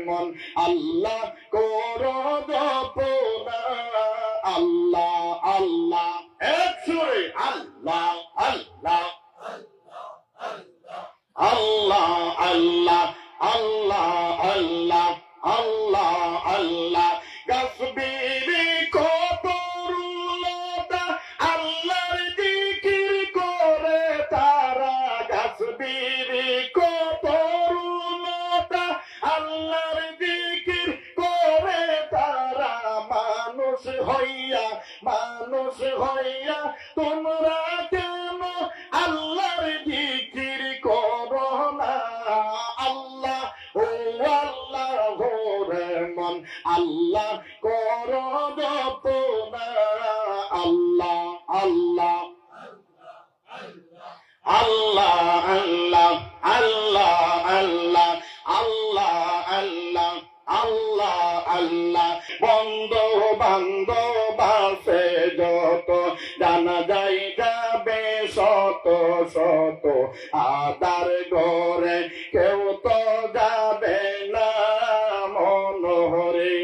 মন আল্লাহ করো জপনা আল্লাহ আল্লাহ এক সুরে আল্লাহ আল্লাহ আল্লাহ আল্লাহ আল্লাহ আল্লাহ আল্লাহ আল্লাহ গাছবিরি কতরুলতা আল্লাহর জিকির করে তারা গাছবিরি কতরুলতা আল্লাহর জিকির করে তারা মানুষ হইয়া তোমরা কেন আল্লাহর জিকির করো না আল্লাহ ও আল্লাহ ভোরে মন আল্লাহ করো জপনা আল্লাহ আল্লাহ আল্লাহ আল্লাহ আল্লাহ আল্লাহ আল্লাহ আল্লাহ আল্লাহ আল্লাহ বন্ধু বান্ধব আছে যত জানা যাই যাবে শত শত আদার ঘরে কেউ তো যাবে না মনোহরে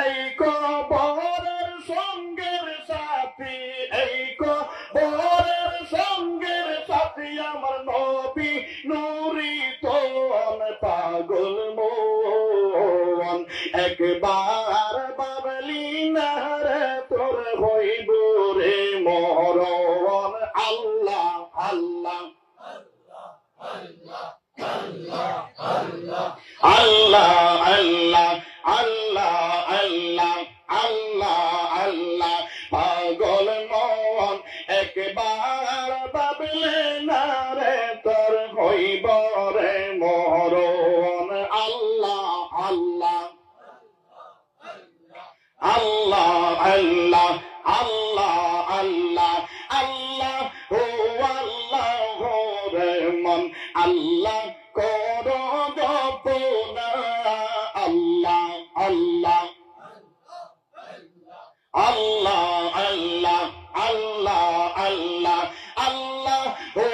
এই কবরের সঙ্গের সাথী এই কবরের সঙ্গের সাথী আমার নবী নুরি তোন পাগল মন একবার বাবলি না রে তোর হইব রে মরণ আল্লাহ আল্লাহ আল্লাহ আল্লাহ আল্লাহ আল্লাহ আল্লাহ আল্লাহ আল্লাহ পাগল মন একবার বাবলে না রে তোর হইব রে মরণ আল্লাহ আল্লাহ আল্লাহ আল্লাহ আল্লাহ আল্লাহ আল্লাহ ও আল্লাহ রে মন আল্লাহ করো জপনা আল্লাহ আল্লাহ আল্লাহ আল্লাহ আল্লাহ আল্লাহ আল্লাহ ও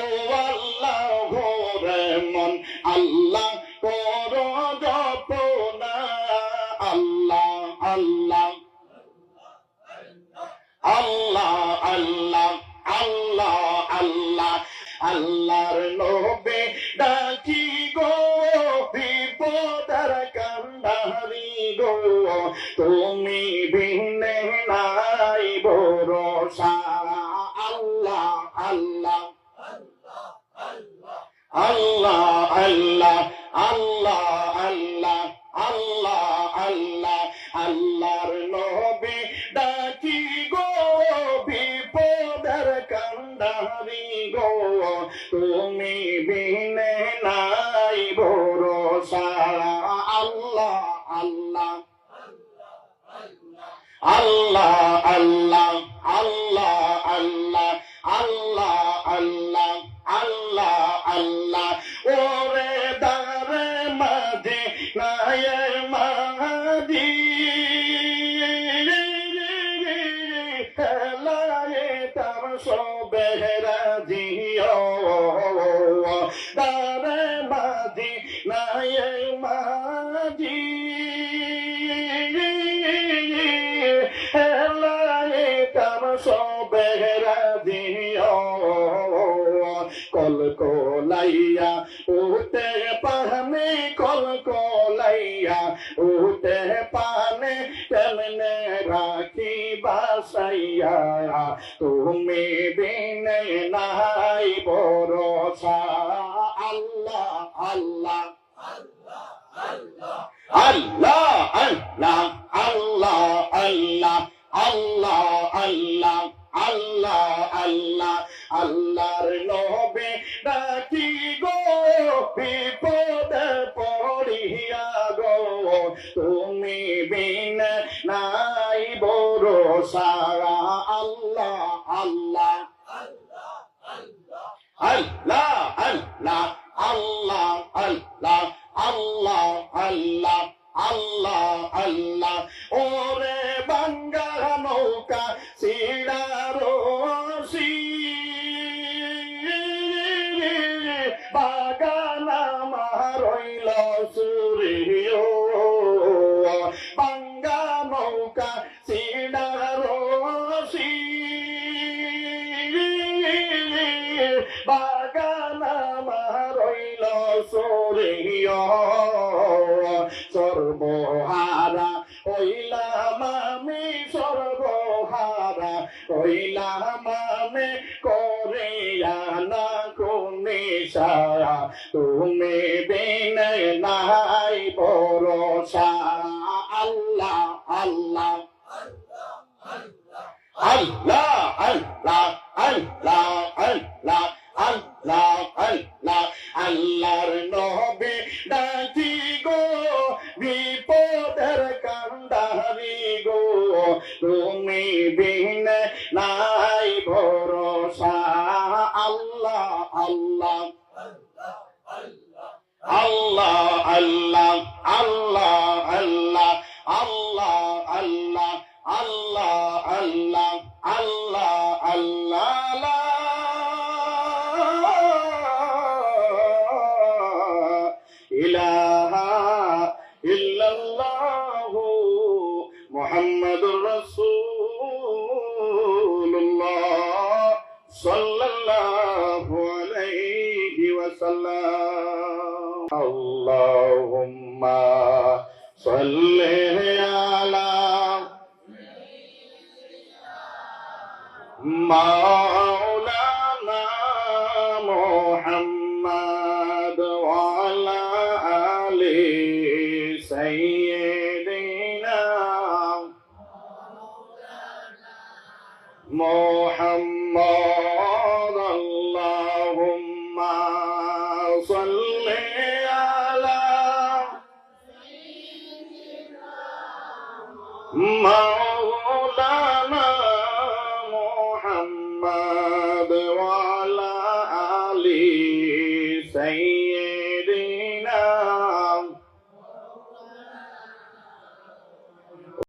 আল্লাহ রে মন আল্লাহ করো জপনা আল্লাহ আল্লাহ আল্লাহ আল্লাহ আল্লাহ আল্লাহ আল্লাহর নবী ডাকি গো বিপদার কান্ডারি গো তুমি বিনে নাই ভরসা আল্লাহ আল্লাহ আল্লাহ আল্লাহ আল্লাহ আল্লাহ আল্লাহ আল্লাহ আল্লাহর নবী ডাকি গো বিপদের কান্ডারি গো তুমি বিনে নাই ভরসা আল্লাহ আল্লাহ আল্লাহ আল্লাহ আল্লাহ আল্লাহ আল্লাহ আল্লাহ আল্লাহ আল্লাহ ওরে দারে মাঝে নায়ের মাঝি খেলায় তার সবে রাজিও দারে মাঝি নায়ের মাঝি খেলায় তার সবে রাজিও কল কলাইয়া উঠে পানে কল কলাইয়া উঠে পানে কেমনে রাখি বাসাইয়া তুমি বিনে নাই ভরসা আল্লাহ আল্লাহ আল্লাহ আল্লাহ আল্লাহ আল্লাহ আল্লাহ আল্লাহ আল্লাহ আল্লাহ আল্লাহর নবী ডাকি গো বিপদে পড়িয়া গো তুমি বিনে নাই ভরসা আল্লাহ আল্লাহ আল্লাহ আল্লাহ আল্লাহ আল্লাহ আল্লাহ আল্লাহ আল্লাহ আল্লাহ ওরে বাঙ্গা নৌকা সিড়ারো বাগানা মারই রইল সুরিও বাঙ্গা নৌকা সিডা রশি বাগান আমার রইল সুরিও সর্বহারা হইলাম আমি সর্বহারা হইলাম আমি করে না কোনিশা তুমি বিনে নাই ভরসা আল্লাহ আল্লাহ আল্লাহ আল্লাহ আল্লাহ আল্লাহ আল্লাহ আল্লাহ আল্লাহর নবী ডাকি গো বিপদের কান্ডারি গো তুমি বিনে নাই ভরসা আল্লাহ আল্লাহ আল্লাহ আল্লাহ আল্লাহ আল্লাহ আল্লাহ আল্লাহ আল্লাহ আল্লাহ আল্লাহ আল্লাহ ইলাহা ইল্লাল্লাহু মুহাম্মাদুর রাসূলুল্লাহ সাল্লাল্লাহু আলাইহি ওয়াসাল্লাম আল্লাহুম্মা সাল্লি আলা মাওলানা মুহাম্মাদ ওয়া আলা আলি সাইয়্যিদিনা মুহাম্মদ আল্লাহুম্মা সাল্লি আলা মাওলানা